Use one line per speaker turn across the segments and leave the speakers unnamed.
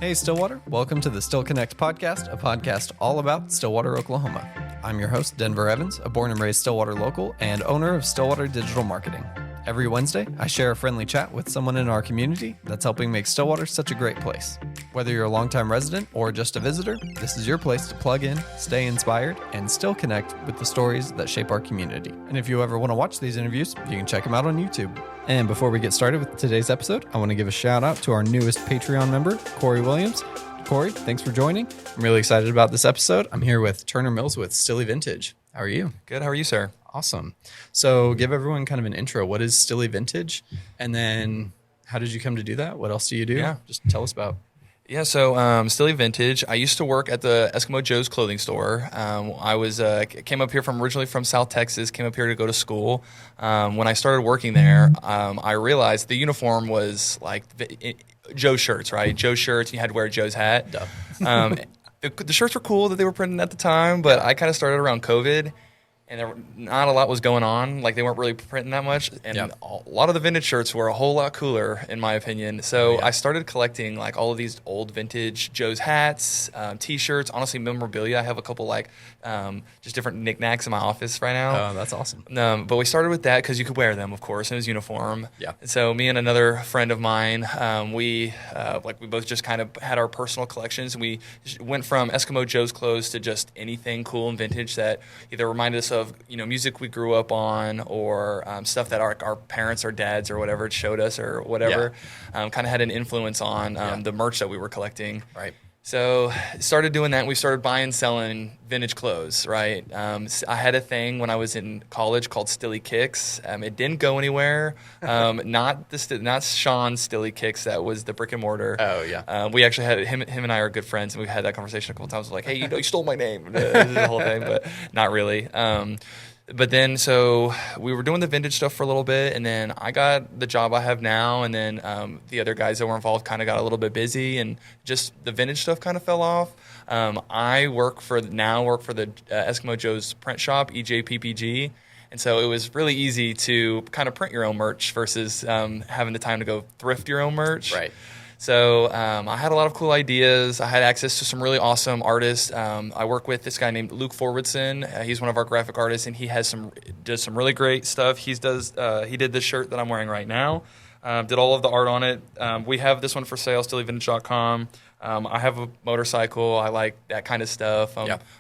Hey Stillwater, welcome to the Still Connect podcast, a podcast all about Stillwater, Oklahoma. I'm your host, Denver Evans, a born and raised Stillwater local and owner of Stillwater Digital Marketing. Every Wednesday, I share a friendly chat with someone in our community that's helping make Stillwater such a great place. Whether you're a longtime resident or just a visitor, this is your place to plug in, stay inspired, and still connect with the stories that shape our community. And if you ever want to watch these interviews, you can check them out on YouTube. And before we get started with today's episode, I want to give a shout out to our newest Patreon member, Corey Williams. Corey, thanks for joining. I'm really excited about this episode. I'm here with Turner Mills with Stilly Vintage. How are you?
Good. How are you, sir?
Awesome. So give everyone kind of an intro. What is Stilly Vintage? And then how did you come to do that? What else do you do?
Yeah.
Just tell us about.
Yeah, so Stilly Vintage. I used to work at the Eskimo Joe's clothing store. I was came up here originally from South Texas, came up here to go to school. When I started working there, I realized the uniform was like Joe shirts, right? Joe shirts, you had to wear Joe's hat. The shirts were cool that they were printing at the time, but I kind of started around COVID. And not a lot was going on. Like, they weren't really printing that much. And a lot of the vintage shirts were a whole lot cooler, in my opinion. So I started collecting, like, all of these old vintage Joe's hats, T-shirts, honestly, memorabilia. I have a couple, like, just different knickknacks in my office right now.
Oh, that's awesome.
But we started with that because you could wear them, of course, in his uniform.
Yeah.
And so me and another friend of mine, we both just kind of had our personal collections. We went from Eskimo Joe's clothes to just anything cool and vintage that either reminded us of, music we grew up on, or stuff that our parents or dads or whatever showed us or whatever, kind of had an influence on the merch that we were collecting.
Right.
So started doing that, and we started buying and selling vintage clothes, right? I had a thing when I was in college called Stilly Kicks. It didn't go anywhere. Not Sean Stilly Kicks, that was the brick and mortar.
Oh, yeah.
We actually had, him and I are good friends, and we've had that conversation a couple times, like, hey, you stole my name. This is the whole thing, but not really. But then, so we were doing the vintage stuff for a little bit, and then I got the job I have now, and then the other guys that were involved kind of got a little bit busy, and just the vintage stuff kind of fell off. I work for the Eskimo Joe's print shop, EJPPG, and so it was really easy to kind of print your own merch versus having the time to go thrift your own merch.
Right.
So I had a lot of cool ideas. I had access to some really awesome artists. I work with this guy named Luke Forwardson. He's one of our graphic artists, and he does some really great stuff. He did this shirt that I'm wearing right now. Did all of the art on it. We have this one for sale, StillyVintage.com. I have a motorcycle. I like that kind of stuff.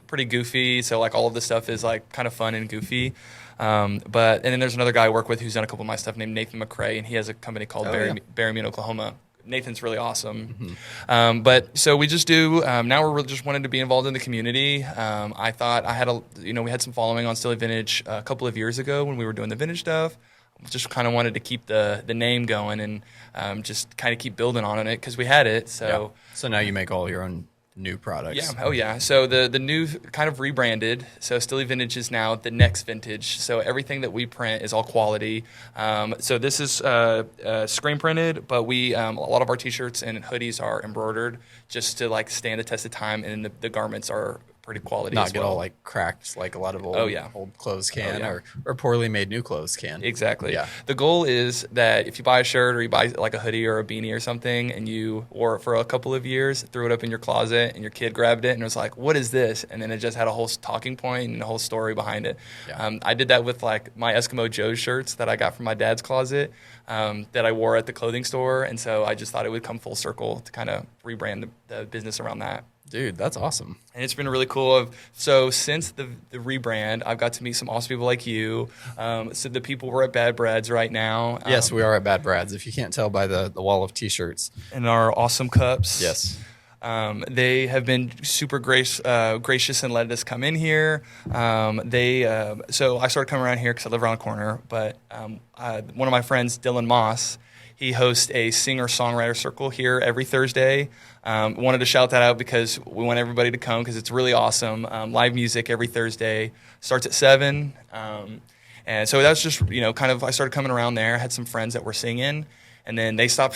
Pretty goofy, so like all of this stuff is like kind of fun and goofy. And then there's another guy I work with who's done a couple of my stuff named Nathan McCrae, and he has a company called Barrymene, Oklahoma. Nathan's really awesome.
Mm-hmm.
But so we just do, now we're really just wanting to be involved in the community. I thought we had some following on Stilly Vintage a couple of years ago when we were doing the vintage stuff. Just kind of wanted to keep the name going and just kind of keep building on it because we had it. So
now you make all your own new products.
Yeah. Oh, yeah. So the new kind of rebranded. So Stilly Vintage is now the next vintage. So everything that we print is all quality. So this is screen printed, but a lot of our T-shirts and hoodies are embroidered just to like stand the test of time, and the garments are pretty quality.
Not
as
get
well.
all like cracked like a lot of old clothes can or poorly made new clothes can.
Exactly.
Yeah.
The goal is that if you buy a shirt or you buy like a hoodie or a beanie or something, and you wore it for a couple of years, threw it up in your closet, and your kid grabbed it and was like, "What is this?" And then it just had a whole talking point and a whole story behind it. Yeah. I did that with like my Eskimo Joe shirts that I got from my dad's closet that I wore at the clothing store, and so I just thought it would come full circle to kind of rebrand the business around that.
Dude, that's awesome.
And it's been really cool. So since the rebrand, I've got to meet some awesome people like you. So the people we're at Bad Brad's right now.
Yes, we are at Bad Brad's, if you can't tell by the wall of T-shirts.
And our awesome cups.
Yes.
They have been super gracious and let us come in here. So I started coming around here because I live around the corner. But one of my friends, Dylan Moss, he hosts a singer-songwriter circle here every Thursday. Wanted to shout that out because we want everybody to come because it's really awesome. Live music every Thursday. Starts at 7. And so that's just, I started coming around there. I had some friends that were singing. And then they stopped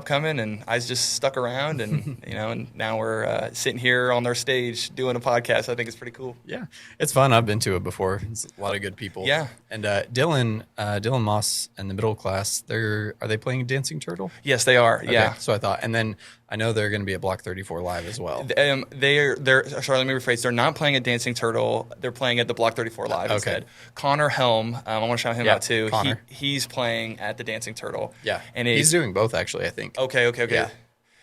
coming, and I just stuck around, and and now we're sitting here on their stage doing a podcast. I think it's pretty cool.
Yeah, it's fun. I've been to it before. It's a lot of good people.
Yeah.
And Dylan Moss and the middle class, are they playing Dancing Turtle?
Yes, they are.
Okay,
yeah.
so I thought, and then I know they're going to be at Block 34 Live as well.
Sorry, let me rephrase. They're not playing at Dancing Turtle. They're playing at the Block 34 Live instead. Connor Helm, I want to shout him out too. He's playing at the Dancing Turtle.
Yeah, and he's doing both actually, I think.
Okay. Yeah.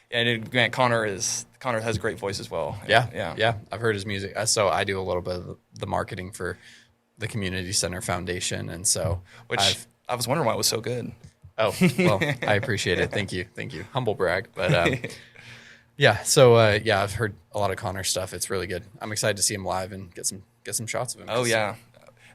And Connor has a great voice as well.
Yeah. I've heard his music. So I do a little bit of the marketing for the Community Center Foundation, and so
I was wondering why it was so good.
Oh, well, I appreciate it. Thank you. Humble brag, but yeah. So I've heard a lot of Connor stuff. It's really good. I'm excited to see him live and get some shots of him.
Oh yeah.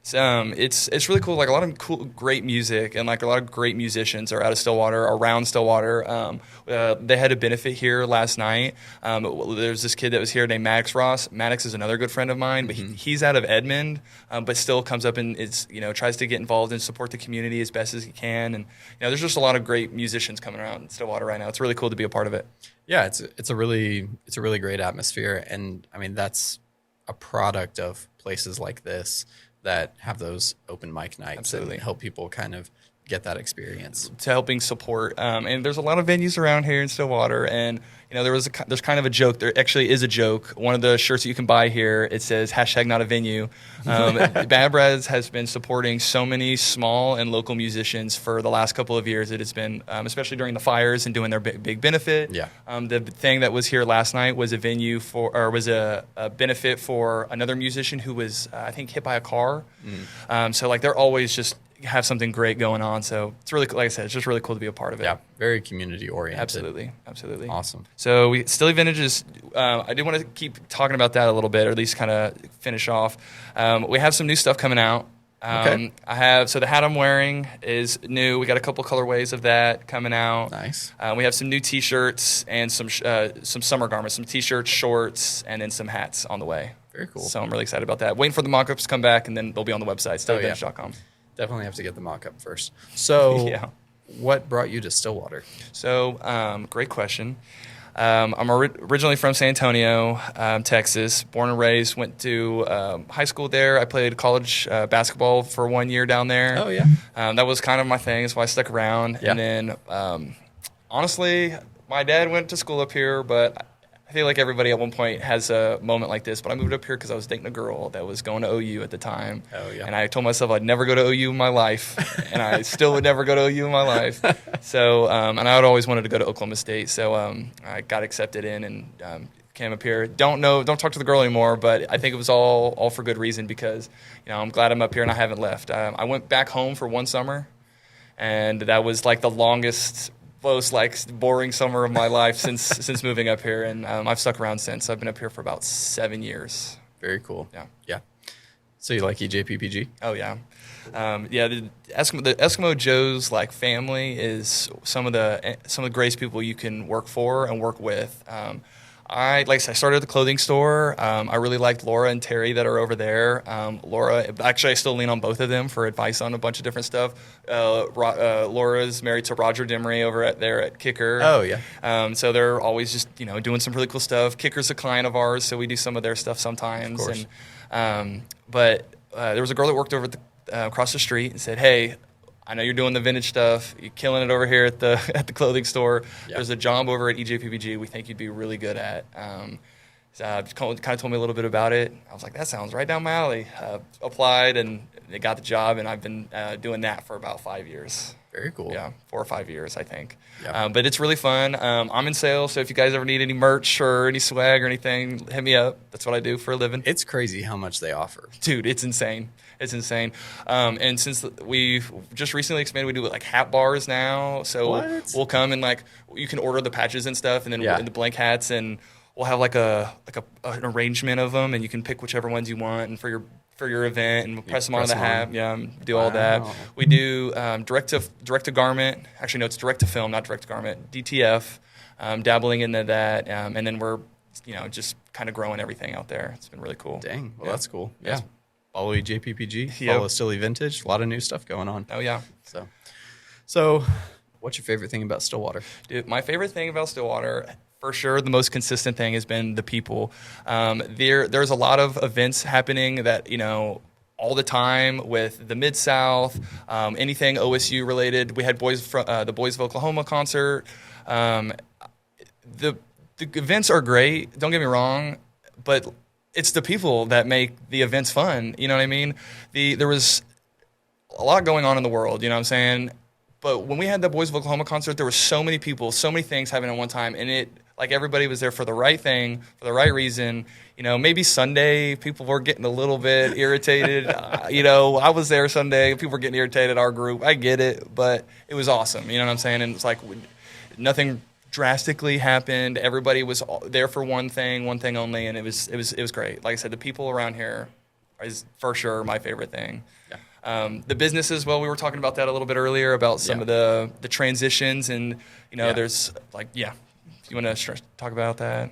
It's really cool. Like a lot of cool, great music, and like a lot of great musicians are out of Stillwater, around Stillwater. They had a benefit here last night. There's this kid that was here named Maddox Ross. Maddox is another good friend of mine, but he's out of Edmond, but still comes up and tries to get involved and support the community as best as he can. And there's just a lot of great musicians coming around in Stillwater right now. It's really cool to be a part of it.
Yeah, it's a really great atmosphere, and I mean that's a product of places like this that have those open mic nights. Absolutely. And help people kind of get that experience.
To helping support. And there's a lot of venues around here in Stillwater, and there's kind of a joke. There actually is a joke. One of the shirts that you can buy here, it says #NotAvenue. Bad Brads has been supporting so many small and local musicians for the last couple of years. It has been, especially during the fires and doing their big benefit.
Yeah.
The thing that was here last night was a benefit for another musician who was, I think, hit by a car. So like they're always just have something great going on. So it's really, like I said, it's just really cool to be a part of it.
Yeah, very community oriented.
Absolutely.
Awesome.
So Stilly Vintage is, I do want to keep talking about that a little bit, or at least kind of finish off. We have some new stuff coming out.
Okay.
So the hat I'm wearing is new. We got a couple colorways of that coming out.
Nice.
We have some new T-shirts and some summer garments, some T-shirts, shorts, and then some hats on the way.
Very cool.
So I'm really excited about that. Waiting for the mock-ups to come back, and then they'll be on the website, stillyvintage.com.
Definitely have to get the mock-up first. So what brought you to Stillwater?
So great question. I'm originally from San Antonio, Texas, born and raised, went to high school there. I played college basketball for 1 year down there.
Oh, yeah.
That was kind of my thing, so I stuck around. Yeah. And then, honestly, my dad went to school up here, but I feel like everybody at one point has a moment like this, but I moved up here because I was dating a girl that was going to OU at the time.
Oh, yeah.
And I told myself I'd never go to OU in my life, and I still would never go to OU in my life. So, and I had always wanted to go to Oklahoma State, so I got accepted in and came up here. Don't talk to the girl anymore, but I think it was all for good reason because, I'm glad I'm up here and I haven't left. I went back home for one summer, and that was like the longest, most boring summer of my life since moving up here, and I've stuck around since. I've been up here for about 7 years.
Very cool.
Yeah.
So you like EJPPG?
Oh yeah, the Eskimo Joe's family is some of the greatest people you can work for and work with. I started at the clothing store. I really liked Laura and Terry that are over there. Laura, actually, I still lean on both of them for advice on a bunch of different stuff. Laura's married to Roger Demery over there at Kicker.
Oh, yeah.
So they're always just, doing some really cool stuff. Kicker's a client of ours, so we do some of their stuff sometimes.
Of course.
But there was a girl that worked over across the street and said, "Hey, I know you're doing the vintage stuff. You're killing it over here at the clothing store. Yep. There's a job over at EJPPG we think you'd be really good at." Kind of told me a little bit about it. I was like, that sounds right down my alley. Applied and they got the job, and I've been doing that for about 5 years.
Very cool.
Yeah, 4 or 5 years, I think.
Yep.
But it's really fun. I'm in sales, so if you guys ever need any merch or any swag or anything, hit me up. That's what I do for a living.
It's crazy how much they offer.
Dude, it's insane. It's insane. And since we've just recently expanded, we do hat bars now. So we'll come and you can order the patches and stuff, and then the blank hats, and we'll have an arrangement of them, and you can pick whichever ones you want, and for your event, and we'll press them on the hat. Yeah, do all that. We do direct to garment. Actually, no, it's direct to film, not direct to garment. DTF, dabbling into that, and then we're just kind of growing everything out there. It's been really cool.
Dang, well that's cool. Yeah. Follow EJPPG, follow Stilly Vintage. A lot of new stuff going on.
Oh, yeah.
So what's your favorite thing about Stillwater?
Dude, my favorite thing about Stillwater, for sure, the most consistent thing has been the people. There's a lot of events happening that, all the time with the Mid-South, anything OSU related. We had the Boys of Oklahoma concert. the events are great. Don't get me wrong, but it's the people that make the events fun. You know what I mean? There was a lot going on in the world. You know what I'm saying? But when we had the Boys of Oklahoma concert, there were so many people, so many things happening at one time, and it like everybody was there for the right thing, for the right reason. You know, maybe Sunday people were getting a little bit irritated. You know, I was there Sunday, people were getting irritated. Our group, I get it, but it was awesome. You know what I'm saying? And it's like nothing drastically happened. Everybody was there for one thing only, and it was great. Like I said, the people around here is for sure my favorite thing. Yeah. The businesses, well, we were talking about that a little bit earlier about some of the transitions, and you know, there's like, if you want to talk about that.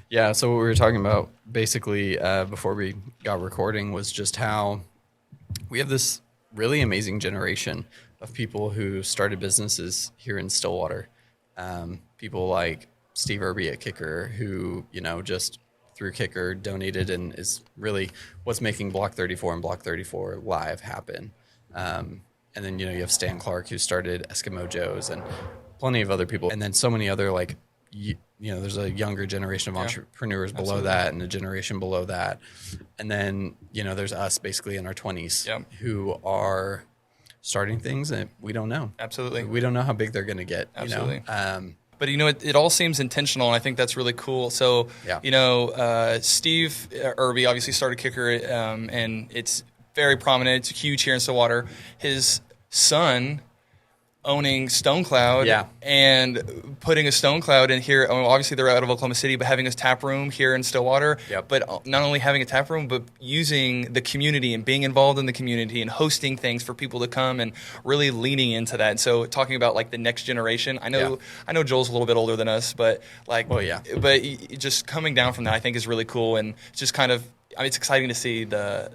Yeah, so what we were talking about basically before we got recording was just how we have this really amazing generation of people who started businesses here in Stillwater. People like Steve Irby at Kicker, who, you know, just through Kicker donated and is really what's making Block 34 and Block 34 Live happen. And then, you know, you have Stan Clark, who started Eskimo Joe's, and plenty of other people. And then so many other, like, you know, there's a younger generation of entrepreneurs below that, and a generation below that. And then, you know, there's us basically in our 20s who are starting things that we don't know.
Absolutely.
We don't know how big they're going to get.
Absolutely.
You know?
But, you know, it all seems intentional, and I think that's really cool. So, you know, Steve Irby obviously started Kicker, and it's very prominent. It's huge here in Stillwater. His son owning Stone Cloud and putting a Stone Cloud in here. Well, obviously, they're out of Oklahoma City, but having a tap room here in Stillwater. But not only having a tap room, but using the community and being involved in the community and hosting things for people to come and really leaning into that. And so talking about like the next generation, I know Joel's a little bit older than us, but like, but just coming down from that, I think is really cool. And it's just kind of, I mean, it's exciting to see the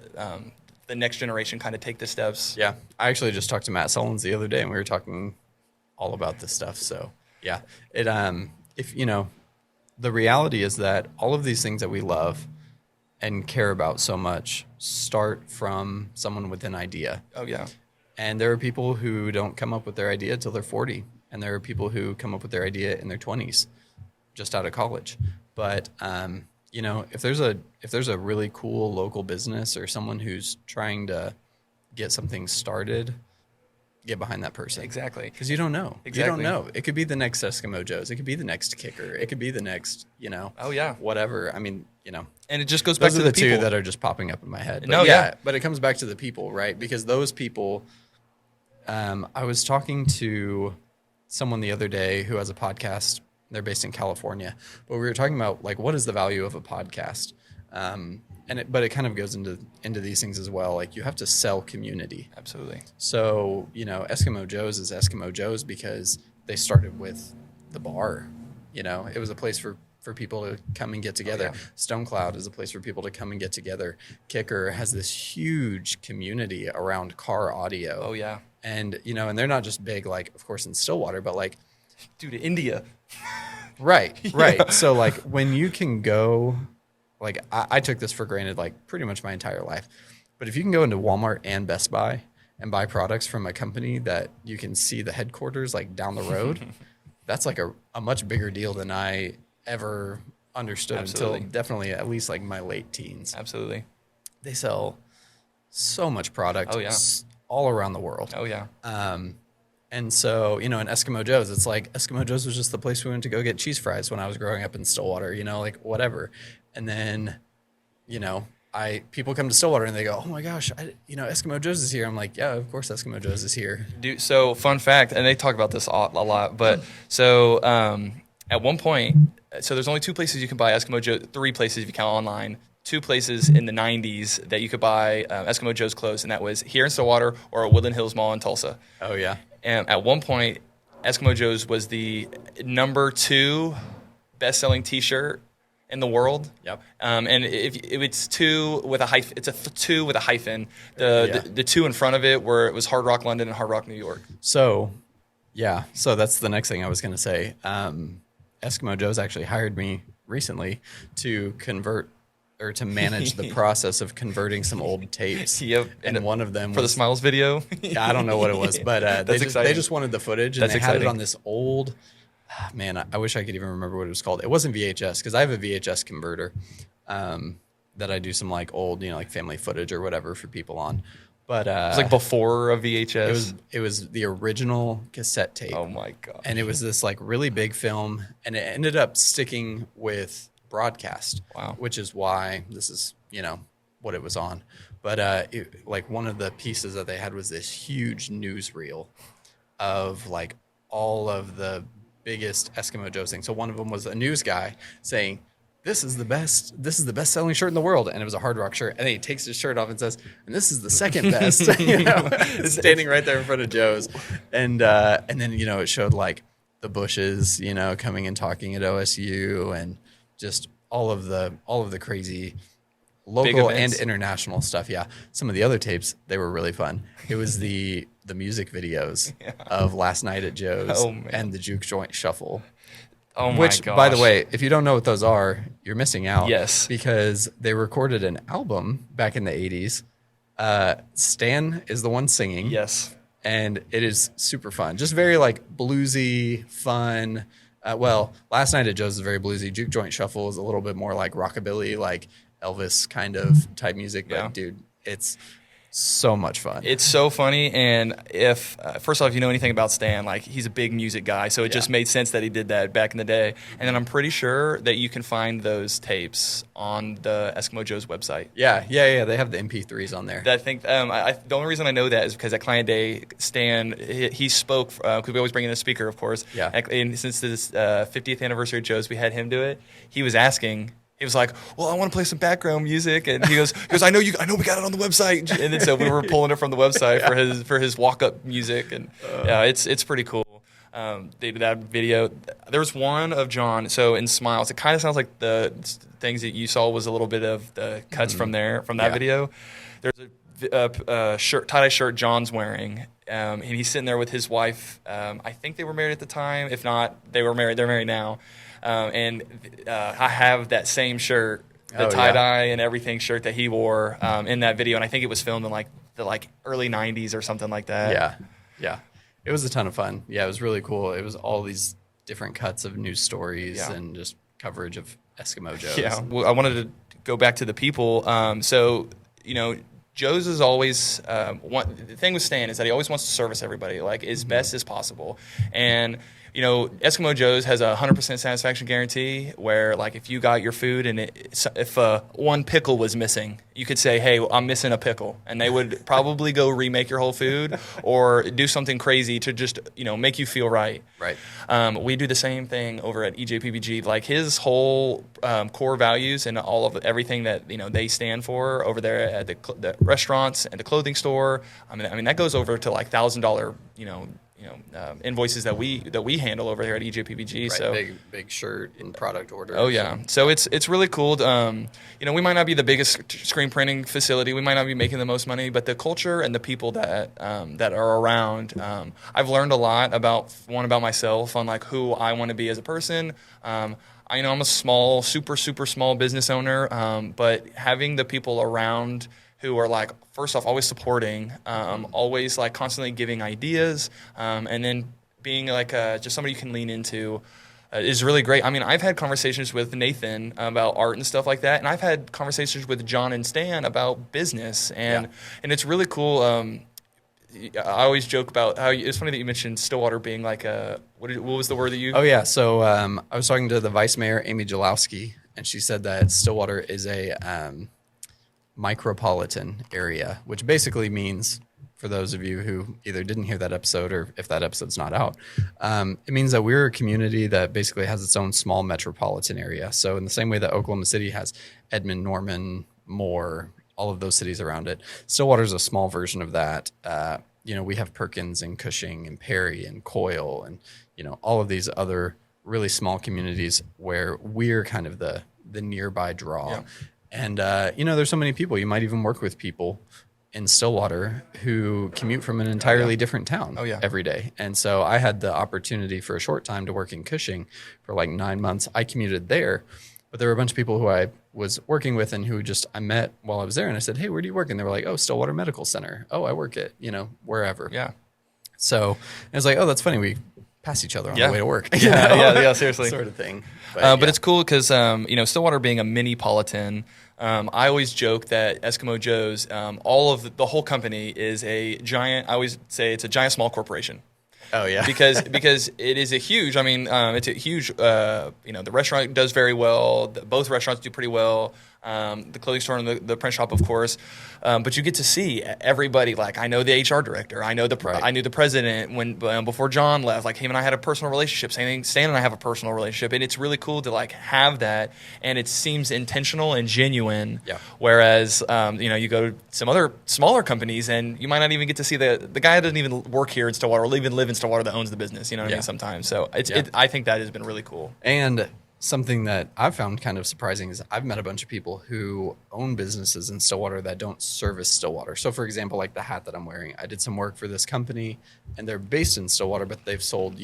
next generation kind of take the steps. Yeah.
I actually just talked to Matt Sullins the other day, and we were talking all about this stuff. So yeah, it, if you know, the reality is that all of these things that we love and care about so much start from someone with an idea.
Oh yeah.
And there are people who don't come up with their idea till they're 40. And there are people who come up with their idea in their 20s, just out of college. But, you know, if there's a really cool local business or someone who's trying to get something started, get behind that person.
Exactly.
Because you don't know.
Exactly.
You don't know. It could be the next Eskimo Joe's. It could be the next Kicker. It could be the next, you know.
Oh yeah.
Whatever. I mean, you know.
And it just goes back to
the
people.
Two that are just popping up in my head.
But
but it comes back to the people, right? Because those people. I was talking to someone the other day who has a podcast. They're based in California, but we were talking about like what is the value of a podcast, but it kind of goes into these things as well. Like you have to sell community.
Absolutely.
So you know, Eskimo Joe's is Eskimo Joe's because they started with the bar. You know, it was a place for people to come and get together. Oh, yeah. Stone Cloud is a place for people to come and get together. Kicker has this huge community around car audio.
Oh yeah.
And you know, and they're not just big like, of course, in Stillwater, but like,
dude, India.
Right. So like when you can go, like I took this for granted like pretty much my entire life, but if you can go into Walmart and Best Buy and buy products from a company that you can see the headquarters like down the road, that's like a much bigger deal than I ever understood until definitely at least like my late teens.
Absolutely.
They sell so much product all around the world.
Oh yeah.
And so, you know, in Eskimo Joe's, it's like Eskimo Joe's was just the place we went to go get cheese fries when I was growing up in Stillwater, you know, like whatever. And then, you know, people come to Stillwater and they go, oh my gosh, you know, Eskimo Joe's is here. I'm like, yeah, of course Eskimo Joe's is here.
Dude, so fun fact, and they talk about this a lot, but so at one point, so there's only 2 places you can buy Eskimo Joe, 3 places if you count online. 2 places in the 90s that you could buy Eskimo Joe's clothes, and that was here in Stillwater or at Woodland Hills Mall in Tulsa.
Oh, yeah.
And at one point, Eskimo Joe's was the number 2 best-selling T-shirt in the world.
Yep.
And if it's 2 with a hyphen, it's a 2 with a hyphen. The 2 in front of it was Hard Rock London and Hard Rock New York.
So, yeah. So that's the next thing I was going to say. Eskimo Joe's actually hired me recently to convert or to manage the process of converting some old tapes.
Yep.
And one of them
for the Smiles video.
Yeah, I don't know what it was, but they just wanted the footage, and they had it on this old Man, I wish I could even remember what it was called. It wasn't VHS because I have a VHS converter that I do some like old, like family footage or whatever for people on. But
It was like before a VHS.
it was the original cassette tape.
Oh my god!
And it was this like really big film, and it ended up sticking with broadcast.
Wow.
Which is why this is what it was on. But like one of the pieces that they had was this huge newsreel of like all of the biggest Eskimo Joe's things. So one of them was a news guy saying, this is the best selling shirt in the world. And it was a Hard Rock shirt. And then he takes his shirt off and says, and this is the second best, standing right there in front of Joe's. And then, it showed like the Bushes, coming and talking at OSU and just all of the crazy local and international stuff. Yeah. Some of the other tapes, they were really fun. It was the music videos of Last Night at Joe's and the Juke Joint Shuffle.
Oh my
Which,
gosh.
by the way, if you don't know what those are, you're missing out.
Yes.
Because they recorded an album back in the 80s. Stan is the one singing.
Yes.
And it is super fun. Just very like bluesy, fun. Last Night at Joe's is very bluesy. Juke Joint Shuffle is a little bit more like rockabilly, like Elvis kind of type music. But dude, it's so much fun.
It's so funny, and if first off, if you know anything about Stan, like he's a big music guy, so it just made sense that he did that back in the day. And then I'm pretty sure that you can find those tapes on the Eskimo Joe's website.
Yeah. They have the MP3s on there.
I think the only reason I know that is because at Client Day, Stan he spoke because we always bring in a speaker, of course.
Yeah.
And since this 50th anniversary of Joe's, we had him do it. He was asking. He was like, well, I want to play some background music. And he goes, I know we got it on the website. And then so we were pulling it from the website for his walk-up music. And it's pretty cool. They did that video. There's one of John. So in Smiles, it kind of sounds like the things that you saw was a little bit of the cuts from that video. There's a shirt, tie-dye shirt John's wearing. And he's sitting there with his wife. I think they were married at the time. If not, they were married. They're married now. And I have that same shirt, the tie-dye and everything shirt that he wore in that video. And I think it was filmed in the early 90s or something like that.
Yeah. It was a ton of fun. Yeah, it was really cool. It was all these different cuts of news stories and just coverage of Eskimo Joe's.
Yeah. Well, I wanted to go back to the people. Joe's is always the thing with Stan is that he always wants to service everybody like as best as possible. And Eskimo Joe's has a 100% satisfaction guarantee where, like, if you got your food and if one pickle was missing, you could say, hey, I'm missing a pickle. And they would probably go remake your whole food or do something crazy to just, make you feel right.
Right.
We do the same thing over at EJPPG. Like, his whole core values and all of everything that, they stand for over there at the restaurants and the clothing store, I mean that goes over to, like, $1,000, invoices that we handle over here at EJPPG.
Right,
so
big shirt and product orders.
Oh yeah, so it's really cool. We might not be the biggest screen printing facility, we might not be making the most money, but the culture and the people that are around, I've learned a lot about myself on like who I want to be as a person. I'm a super small business owner, but having the people around who are like, first off, always supporting, always like constantly giving ideas, and then being like just somebody you can lean into is really great. I mean, I've had conversations with Nathan about art and stuff like that, and I've had conversations with John and Stan about business, and it's really cool. I always joke about how it's funny that you mentioned Stillwater being like what was the word that you?
Oh yeah, so I was talking to the vice mayor, Amy Jalowski, and she said that Stillwater is a micropolitan area, which basically means, for those of you who either didn't hear that episode or if that episode's not out, it means that we're a community that basically has its own small metropolitan area. So in the same way that Oklahoma City has Edmond, Norman, Moore, all of those cities around it, Stillwater's a small version of that. We have Perkins and Cushing and Perry and Coyle and all of these other really small communities where we're kind of the nearby draw. Yeah. And, there's so many people. You might even work with people in Stillwater who commute from an entirely different town every day. And so I had the opportunity for a short time to work in Cushing for like 9 months. I commuted there, but there were a bunch of people who I was working with and who I met while I was there. And I said, hey, where do you work? And they were like, oh, Stillwater Medical Center. Oh, I work at, wherever.
Yeah.
So I was like, oh, that's funny. We pass each other on the way to work.
Yeah, seriously.
Sort of thing.
But it's cool because, Stillwater being a mini-politan, I always joke that Eskimo Joe's, the whole company is a giant, I always say it's a giant small corporation.
Oh, yeah.
because it is a huge, it's a huge, the restaurant does very well. Both restaurants do pretty well. The clothing store and the print shop, of course. But you get to see everybody. Like, I know the HR director. I knew the president when before John left. Like, him and I had a personal relationship. Same thing, Stan and I have a personal relationship. And it's really cool to, like, have that. And it seems intentional and genuine. Yeah. Whereas, you go to some other smaller companies and you might not even get to see the guy that doesn't even work here in Stillwater or even live in Stillwater that owns the business. You know what I mean? Sometimes. So I think that has been really cool.
And something that I've found kind of surprising is I've met a bunch of people who own businesses in Stillwater that don't service Stillwater. So, for example, like the hat that I'm wearing, I did some work for this company, and they're based in Stillwater, but they've sold,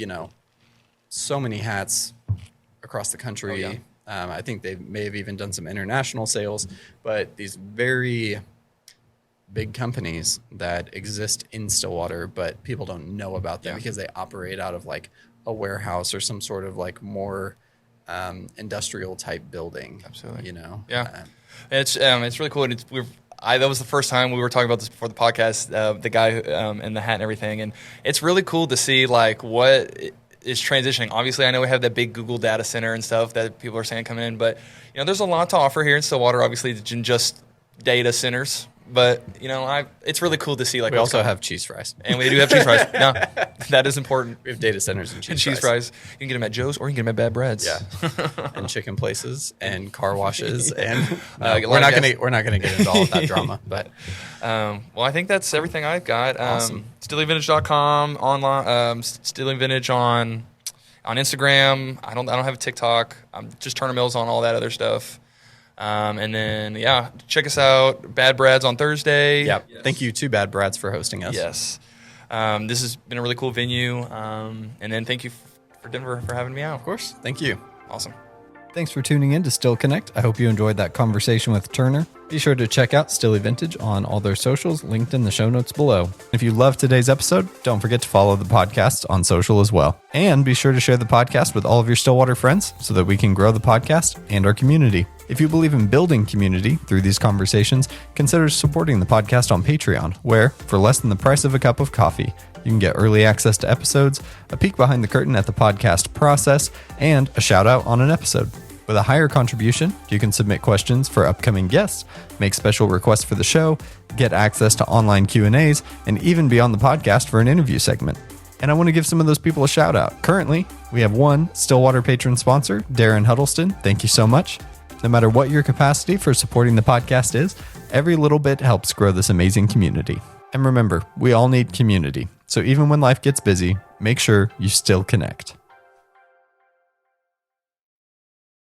so many hats across the country. Oh, yeah. I think they may have even done some international sales, but these very big companies that exist in Stillwater, but people don't know about them because they operate out of like a warehouse or some sort of like more industrial type building.
Absolutely.
Yeah.
It's really cool. That was the first time we were talking about this before the podcast, the guy and the hat and everything. And it's really cool to see like what is transitioning. Obviously, I know we have that big Google data center and stuff that people are saying coming in, but there's a lot to offer here in Stillwater, obviously, than just data centers. But, it's really cool to see. Like,
we also have cheese fries.
And we do have cheese fries. No, that is important.
We have data centers and cheese
fries. You can get them at Joe's or you can get them at Bad Brad's.
Yeah. And chicken places and car washes. And we're not gonna get into all of that drama. But
well, I think that's everything I've got.
Awesome.
StillyVintage.com, online, Stilly Vintage on Instagram. I don't have a TikTok. I'm just Turner Mills on all that other stuff. And then, check us out. Bad Brad's on Thursday.
Yeah. Yes. Thank you to Bad Brad's for hosting us.
Yes. This has been a really cool venue. And then thank you for Denver for having me out.
Of course. Thank you.
Awesome.
Thanks for tuning in to Still Connect. I hope you enjoyed that conversation with Turner. Be sure to check out Stilly Vintage on all their socials, linked in the show notes below. If you loved today's episode, don't forget to follow the podcast on social as well. And be sure to share the podcast with all of your Stillwater friends so that we can grow the podcast and our community. If you believe in building community through these conversations, consider supporting the podcast on Patreon, where, for less than the price of a cup of coffee, you can get early access to episodes, a peek behind the curtain at the podcast process, and a shout out on an episode. With a higher contribution, you can submit questions for upcoming guests, make special requests for the show, get access to online Q&As, and even be on the podcast for an interview segment. And I want to give some of those people a shout out. Currently, we have one Stillwater patron sponsor, Darren Huddleston. Thank you so much. No matter what your capacity for supporting the podcast is, every little bit helps grow this amazing community. And remember, we all need community. So even when life gets busy, make sure you still connect.